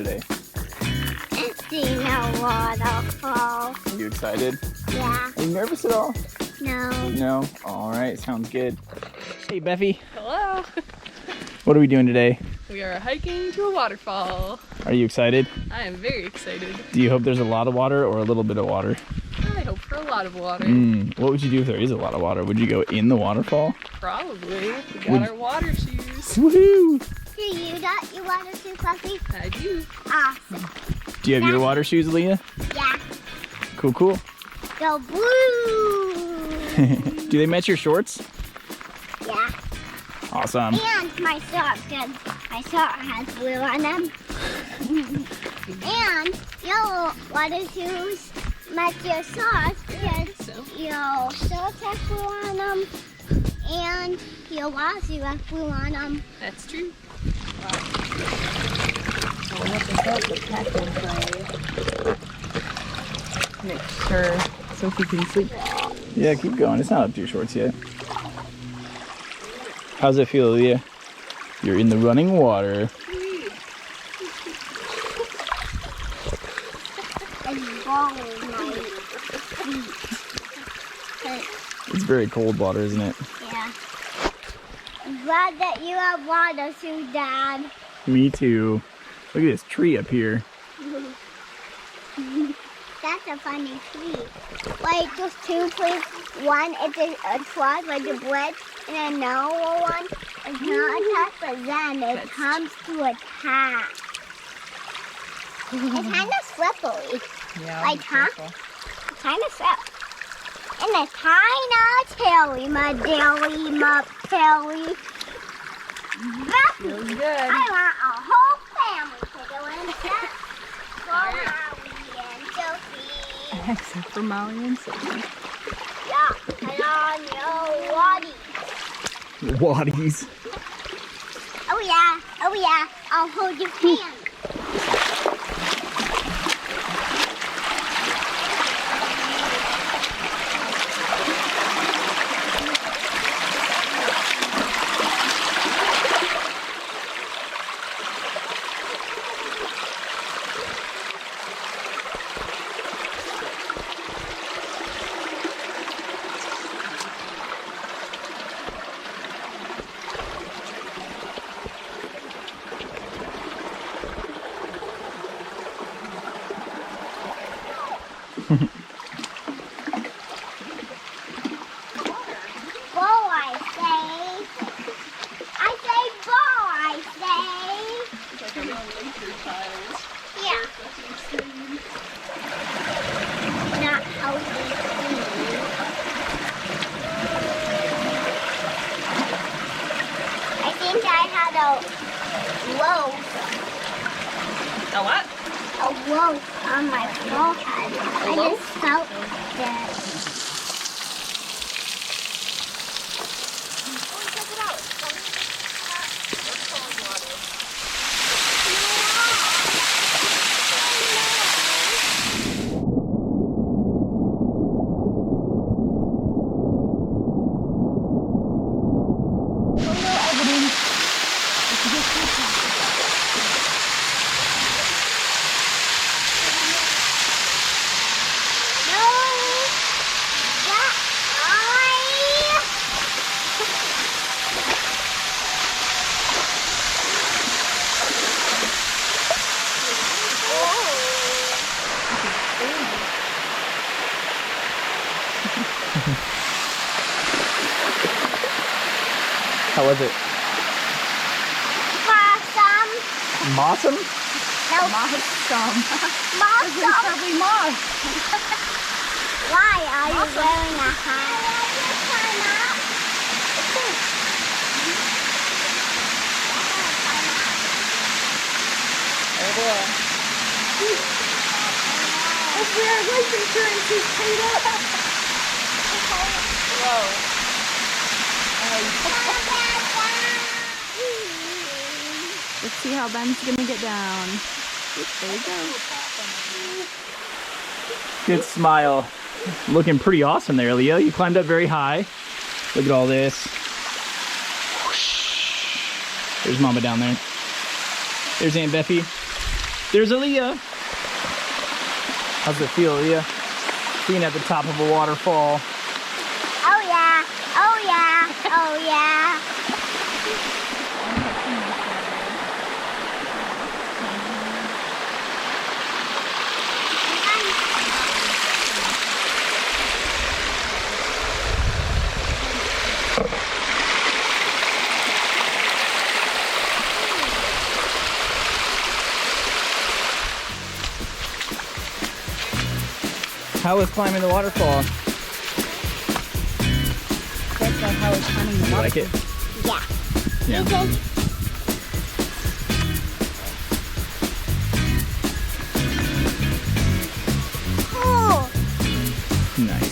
today? Seeing a waterfall. Are you excited? Yeah. Are you nervous at all? No. No? All right, sounds good. Hey, Beffy. Hello. What are we doing today? We are hiking to a waterfall. Are you excited? I am very excited. Do you hope there's a lot of water or a little bit of water? I hope for a lot of water. What would you do if there is a lot of water? Would you go in the waterfall? Probably. We got our water shoes. Woohoo! Do you got your water too, Fluffy? I do. Awesome. Do you have your water shoes, Aliya? Yeah. Cool, cool. Go blue. Do they match your shorts? Yeah. Awesome. And my socks, because my sock has blue on them. And your water shoes match your socks because your shorts have blue on them. And your water shoes have blue on them. That's true. Make sure Sophie can sleep. Yeah, keep going. It's not up to your shorts yet. How's it feel, Aliya? You're in the running water. It's balling my feet. It's very cold water, isn't it? Yeah. I'm glad that you have water shoes, Dad. Me too. Look at this tree up here. That's a funny tree. Like those two trees. One is a truck like a bridge, and another one is not attached, but then it comes to attack. It's kind of slippery. Yeah. Like, huh? It's kind of slip. And it's kind of chilly, my dilly, my pilly. Feels good. I want a whole family to go in that. Molly and Sophie. Except for Molly and Sophie. Yeah, and on your waddy. Waddies. Oh yeah, I'll hold your hand. A what? A wolf on my forehead. I just felt that. How was it? Awesome. Awesome? No. Awesome. Awesome. Probably moss. Why are you wearing a hat? If we are life insurance is paid up. Whoa. Let's see how Ben's gonna get down. There you go. Good smile. Looking pretty awesome there, Leo. You climbed up very high. Look at all this. There's Mama down there. There's Aunt Beffy. There's Aliya. How's it feel, Aliya? Being at the top of a waterfall. Oh yeah, oh yeah, oh yeah. How was climbing the waterfall? That's like how it's climbing the You like it? Yeah. Yeah. Okay. Oh. Nice.